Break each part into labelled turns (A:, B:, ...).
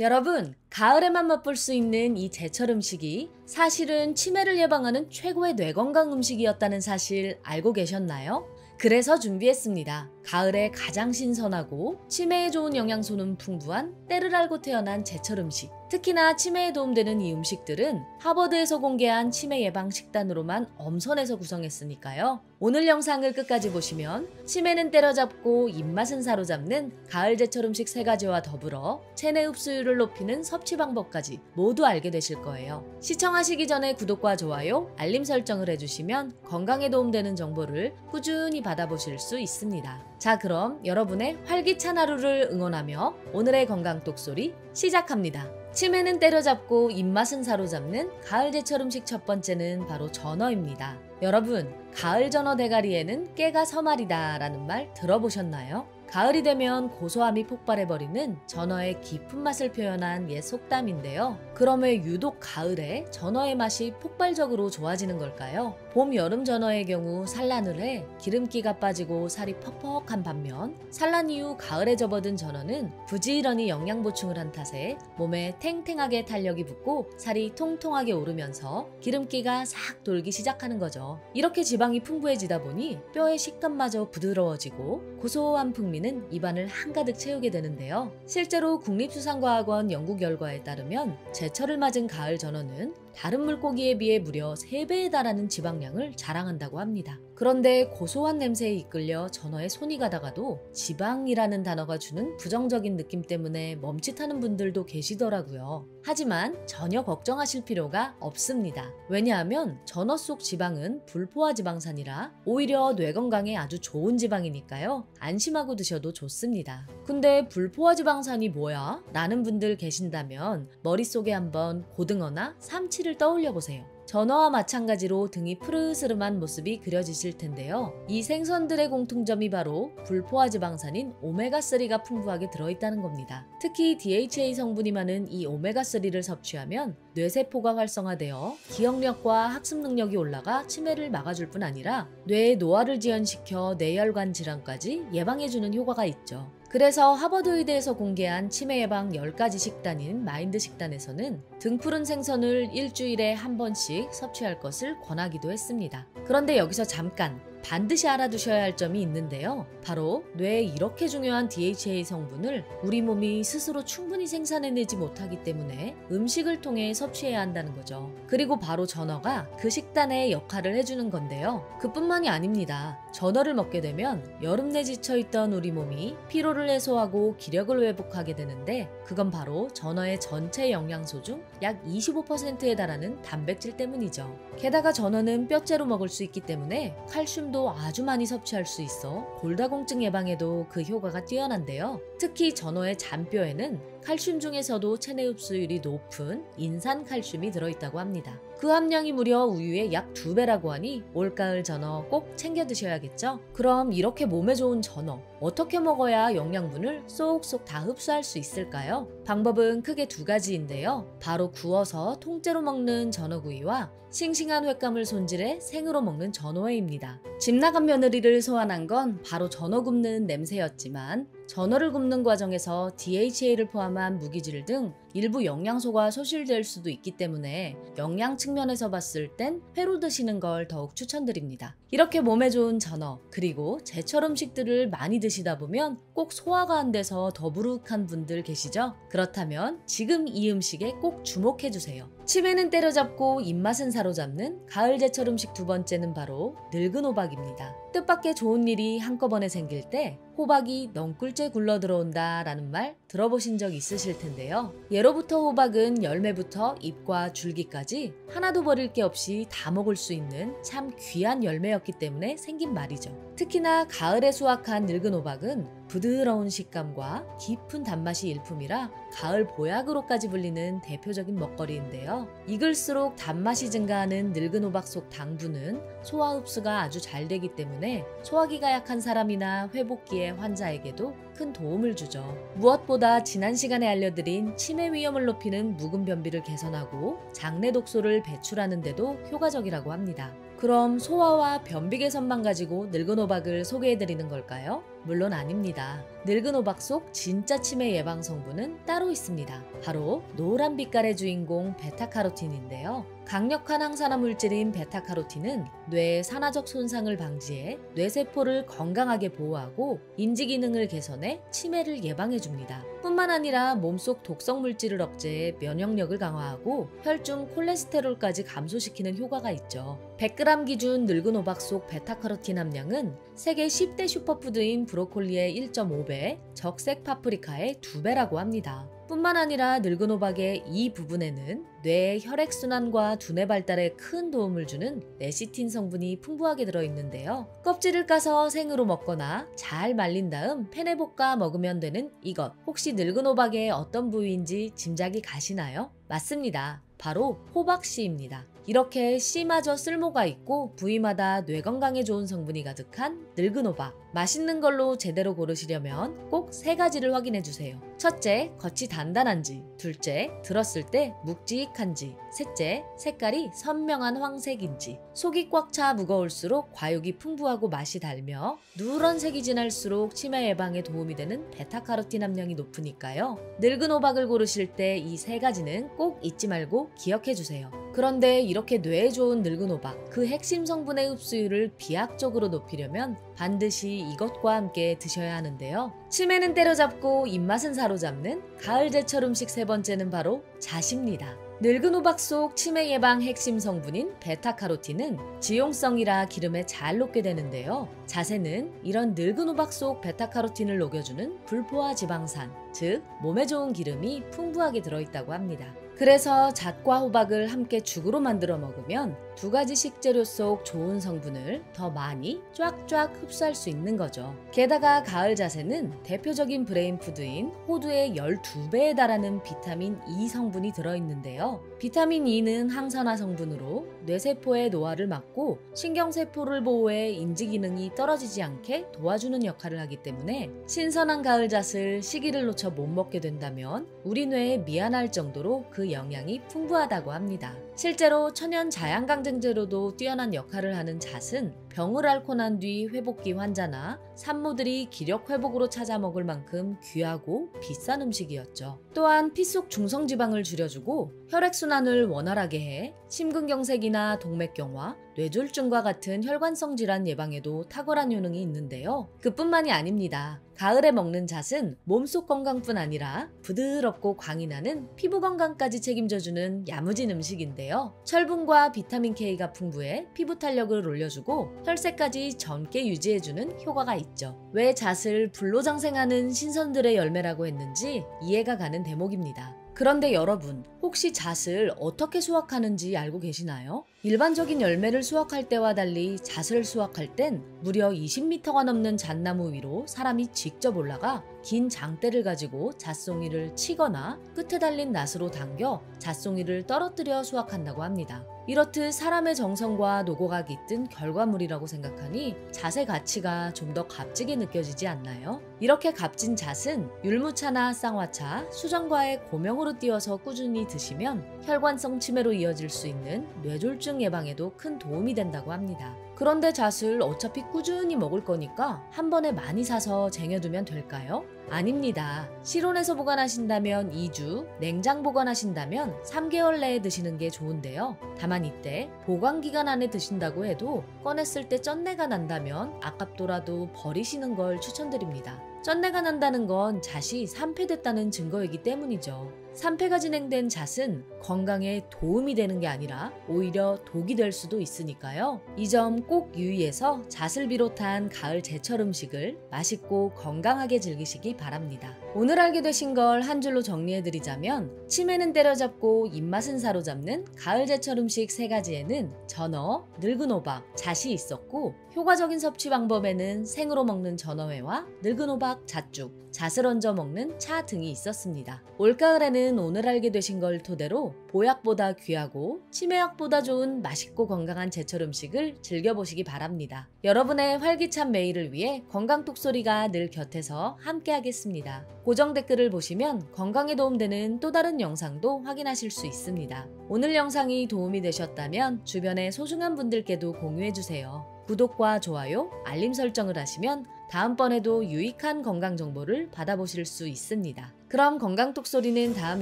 A: 여러분, 가을에만 맛볼 수 있는 이 제철 음식이 사실은 치매를 예방하는 최고의 뇌건강 음식이었다는 사실 알고 계셨나요? 그래서 준비했습니다. 가을에 가장 신선하고 치매에 좋은 영양소는 풍부한 때를 알고 태어난 제철 음식. 특히나 치매에 도움되는 이 음식들은 하버드에서 공개한 치매 예방 식단으로만 엄선해서 구성했으니까요. 오늘 영상을 끝까지 보시면 치매는 때려잡고 입맛은 사로잡는 가을 제철 음식 3가지와 더불어 체내 흡수율을 높이는 섭취 방법까지 모두 알게 되실 거예요. 시청하시기 전에 구독과 좋아요, 알림 설정을 해주시면 건강에 도움되는 정보를 꾸준히 받아보실 수 있습니다. 자, 그럼 여러분의 활기찬 하루를 응원하며 오늘의 건강 똑소리 시작합니다. 치매는 때려잡고 입맛은 사로잡는 가을 제철 음식 첫 번째는 바로 전어입니다. 여러분, 가을 전어 대가리에는 깨가 서말이다 라는 말 들어보셨나요? 가을이 되면 고소함이 폭발해버리는 전어의 깊은 맛을 표현한 옛 속담인데요. 그럼 왜 유독 가을에 전어의 맛이 폭발적으로 좋아지는 걸까요? 봄, 여름 전어의 경우 산란을 해 기름기가 빠지고 살이 퍽퍽한 반면 산란 이후 가을에 접어든 전어는 부지런히 영양 보충을 한 탓에 몸에 탱탱하게 탄력이 붙고 살이 통통하게 오르면서 기름기가 싹 돌기 시작하는 거죠. 이렇게 지방이 풍부해지다 보니 뼈의 식감마저 부드러워지고 고소한 풍미는 입안을 한가득 채우게 되는데요. 실제로 국립수산과학원 연구 결과에 따르면 제철을 맞은 가을 전어는 다른 물고기에 비해 무려 3배에 달하는 지방량을 자랑한다고 합니다. 그런데 고소한 냄새에 이끌려 전어에 손이 가다가도 지방이라는 단어가 주는 부정적인 느낌 때문에 멈칫하는 분들도 계시더라고요. 하지만 전혀 걱정하실 필요가 없습니다. 왜냐하면 전어 속 지방은 불포화 지방산이라 오히려 뇌 건강에 아주 좋은 지방이니까요. 안심하고 드셔도 좋습니다. 근데 불포화 지방산이 뭐야? 라는 분들 계신다면 머릿속에 한번 고등어나 삼치를 떠올려 보세요. 전어와 마찬가지로 등이 푸르스름한 모습이 그려지실 텐데요. 이 생선들의 공통점이 바로 불포화 지방산인 오메가3가 풍부하게 들어있다는 겁니다. 특히 DHA 성분이 많은 이 오메가3를 섭취하면 뇌세포가 활성화되어 기억력과 학습 능력이 올라가 치매를 막아줄 뿐 아니라 뇌의 노화를 지연시켜 뇌혈관 질환까지 예방해주는 효과가 있죠. 그래서 하버드 의대에서 공개한 치매 예방 10가지 식단인 마인드 식단에서는 등푸른 생선을 일주일에 한 번씩 섭취할 것을 권하기도 했습니다. 그런데 여기서 잠깐 반드시 알아두셔야 할 점이 있는데요. 바로 뇌에 이렇게 중요한 DHA 성분을 우리 몸이 스스로 충분히 생산해내지 못하기 때문에 음식을 통해 섭취해야 한다는 거죠. 그리고 바로 전어가 그 식단의 역할을 해주는 건데요. 그뿐만이 아닙니다. 전어를 먹게 되면 여름내 지쳐있던 우리 몸이 피로를 해소하고 기력을 회복하게 되는데 그건 바로 전어의 전체 영양소 중 약 25%에 달하는 단백질 때문이죠. 게다가 전어는 뼈째로 먹을 수 있기 때문에 칼슘도 아주 많이 섭취할 수 있어 골다공증 예방에도 그 효과가 뛰어난데요. 특히 전어의 잔뼈에는 칼슘 중에서도 체내 흡수율이 높은 인산칼슘이 들어있다고 합니다. 그 함량이 무려 우유의 약 2배라고 하니 올가을 전어 꼭 챙겨 드셔야겠죠? 그럼 이렇게 몸에 좋은 전어 어떻게 먹어야 영양분을 쏙쏙 다 흡수할 수 있을까요? 방법은 크게 2가지인데요. 바로 구워서 통째로 먹는 전어구이와 싱싱한 횟감을 손질해 생으로 먹는 전어회입니다. 집 나간 며느리를 소환한 건 바로 전어 굽는 냄새였지만 전어를 굽는 과정에서 DHA를 포함한 무기질 등 일부 영양소가 소실될 수도 있기 때문에 영양 측면에서 봤을 땐 회로 드시는 걸 더욱 추천드립니다. 이렇게 몸에 좋은 전어 그리고 제철 음식들을 많이 드시다 보면 꼭 소화가 안 돼서 더부룩한 분들 계시죠? 그렇다면 지금 이 음식에 꼭 주목해주세요. 치매는 때려잡고 입맛은 사로잡는 가을 제철 음식 2번째는 바로 늙은 호박입니다. 뜻밖의 좋은 일이 한꺼번에 생길 때 호박이 넝굴째 굴러 들어온다 라는 말 들어보신 적 있으실 텐데요. 예로부터 호박은 열매부터 잎과 줄기까지 하나도 버릴 게 없이 다 먹을 수 있는 참 귀한 열매였기 때문에 생긴 말이죠. 특히나 가을에 수확한 늙은 호박은 부드러운 식감과 깊은 단맛이 일품이라 가을 보약으로까지 불리는 대표적인 먹거리인데요. 익을수록 단맛이 증가하는 늙은 호박 속 당분은 소화 흡수가 아주 잘 되기 때문에 소화기가 약한 사람이나 회복기의 환자에게도 큰 도움을 주죠. 무엇보다 지난 시간에 알려드린 치매 위험을 높이는 묵은 변비를 개선하고 장내 독소를 배출하는 데도 효과적이라고 합니다. 그럼 소화와 변비 개선만 가지고 늙은 호박을 소개해드리는 걸까요? 물론 아닙니다. 늙은 호박 속 진짜 치매 예방 성분은 따로 있습니다. 바로 노란 빛깔의 주인공 베타카로틴인데요. 강력한 항산화 물질인 베타카로틴은 뇌의 산화적 손상을 방지해 뇌세포를 건강하게 보호하고 인지 기능을 개선해 치매를 예방해줍니다. 뿐만 아니라 몸속 독성 물질을 억제해 면역력을 강화하고 혈중 콜레스테롤까지 감소시키는 효과가 있죠. 100g 기준 늙은 호박 속 베타카로틴 함량은 세계 10대 슈퍼푸드인 브로콜리의 1.5배, 적색 파프리카의 2배라고 합니다. 뿐만 아니라 늙은 호박의 이 부분에는 뇌의 혈액순환과 두뇌 발달에 큰 도움을 주는 레시틴 성분이 풍부하게 들어있는데요. 껍질을 까서 생으로 먹거나 잘 말린 다음 팬에 볶아 먹으면 되는 이것. 혹시 늙은 호박의 어떤 부위인지 짐작이 가시나요? 맞습니다. 바로 호박씨입니다. 이렇게 씨마저 쓸모가 있고 부위마다 뇌 건강에 좋은 성분이 가득한 늙은 호박. 맛있는 걸로 제대로 고르시려면 꼭 3가지를 확인해 주세요. 첫째, 겉이 단단한지. 둘째, 들었을 때 묵직한지. 셋째, 색깔이 선명한 황색인지. 속이 꽉 차 무거울수록 과육이 풍부하고 맛이 달며 누런색이 진할수록 치매 예방에 도움이 되는 베타카로틴 함량이 높으니까요. 늙은 호박을 고르실 때 이 3가지는 꼭 잊지 말고 기억해 주세요. 그런데 이렇게 뇌에 좋은 늙은 호박, 그 핵심 성분의 흡수율을 비약적으로 높이려면 반드시 이것과 함께 드셔야 하는데요. 치매는 때려잡고 입맛은 사로잡는 가을 제철 음식 3번째는 바로 잣입니다. 늙은 호박 속 치매 예방 핵심 성분인 베타카로틴은 지용성이라 기름에 잘 녹게 되는데요. 잣에는 이런 늙은 호박 속 베타카로틴을 녹여주는 불포화 지방산, 즉 몸에 좋은 기름이 풍부하게 들어있다고 합니다. 그래서 잣과 호박을 함께 죽으로 만들어 먹으면 2가지 식재료 속 좋은 성분을 더 많이 쫙쫙 흡수할 수 있는 거죠. 게다가 가을 잣에는 대표적인 브레인푸드인 호두의 12배에 달하는 비타민 E 성분이 들어있는데요. 비타민 E는 항산화 성분으로 뇌세포의 노화를 막고 신경세포를 보호해 인지 기능이 떨어지지 않게 도와주는 역할을 하기 때문에 신선한 가을 잣을 시기를 놓쳐 못 먹게 된다면 우리 뇌에 미안할 정도로 그 영양이 풍부하다고 합니다. 실제로 천연 자양강장제로도 뛰어난 역할을 하는 잣은 병을 앓고 난 뒤 회복기 환자나 산모들이 기력 회복으로 찾아 먹을 만큼 귀하고 비싼 음식이었죠. 또한 피 속 중성지방을 줄여주고 혈액순환을 원활하게 해 심근경색이나 동맥경화, 뇌졸중과 같은 혈관성 질환 예방에도 탁월한 효능이 있는데요. 그뿐만이 아닙니다. 가을에 먹는 잣은 몸속 건강뿐 아니라 부드럽고 광이 나는 피부 건강까지 책임져주는 야무진 음식인데요. 철분과 비타민 K가 풍부해 피부 탄력을 올려주고 혈색까지 젊게 유지해주는 효과가 있죠. 왜 잣을 불로장생하는 신선들의 열매라고 했는지 이해가 가는 대목입니다. 그런데 여러분, 혹시 잣을 어떻게 수확하는지 알고 계시나요? 일반적인 열매를 수확할 때와 달리 잣을 수확할 땐 무려 20m가 넘는 잣나무 위로 사람이 직접 올라가 긴 장대를 가지고 잣송이를 치거나 끝에 달린 낫으로 당겨 잣송이를 떨어뜨려 수확한다고 합니다. 이렇듯 사람의 정성과 노고가 깃든 결과물이라고 생각하니 잣의 가치가 좀 더 값지게 느껴지지 않나요? 이렇게 값진 잣은 율무차나 쌍화차, 수정과에 고명으로 띄워서 꾸준히 드시면 혈관성 치매로 이어질 수 있는 뇌졸중 예방에도 큰 도움이 된다고 합니다. 그런데 잣을 어차피 꾸준히 먹을 거니까 한 번에 많이 사서 쟁여두면 될까요? 아닙니다. 실온에서 보관하신다면 2주, 냉장 보관하신다면 3개월 내에 드시는 게 좋은데요. 다만 이때 보관기간 안에 드신다고 해도 꺼냈을 때 쩐내가 난다면 아깝더라도 버리시는 걸 추천드립니다. 쩐내가 난다는 건 잣이 산패됐다는 증거이기 때문이죠. 산패가 진행된 잣은 건강에 도움이 되는 게 아니라 오히려 독이 될 수도 있으니까요. 이 점 꼭 유의해서 잣을 비롯한 가을 제철 음식을 맛있고 건강하게 즐기시기 바랍니다. 오늘 알게 되신 걸 한 줄로 정리해드리자면 치매는 때려잡고 입맛은 사로잡는 가을 제철 음식 3가지에는 전어, 늙은 호박, 잣이 있었고 효과적인 섭취 방법에는 생으로 먹는 전어회와 늙은 호박, 잣죽, 잣을 얹어 먹는 차 등이 있었습니다. 올가을에는 오늘 알게 되신 걸 토대로 보약보다 귀하고 치매약보다 좋은 맛있고 건강한 제철 음식을 즐겨보시기 바랍니다. 여러분의 활기찬 매일을 위해 건강톡소리가 늘 곁에서 함께하겠습니다. 고정 댓글을 보시면 건강에 도움되는 또 다른 영상도 확인하실 수 있습니다. 오늘 영상이 도움이 되셨다면 주변의 소중한 분들께도 공유해주세요. 구독과 좋아요, 알림 설정을 하시면 다음번에도 유익한 건강 정보를 받아보실 수 있습니다. 그럼 건강톡소리는 다음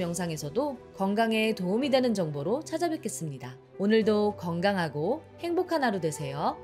A: 영상에서도 건강에 도움이 되는 정보로 찾아뵙겠습니다. 오늘도 건강하고 행복한 하루 되세요.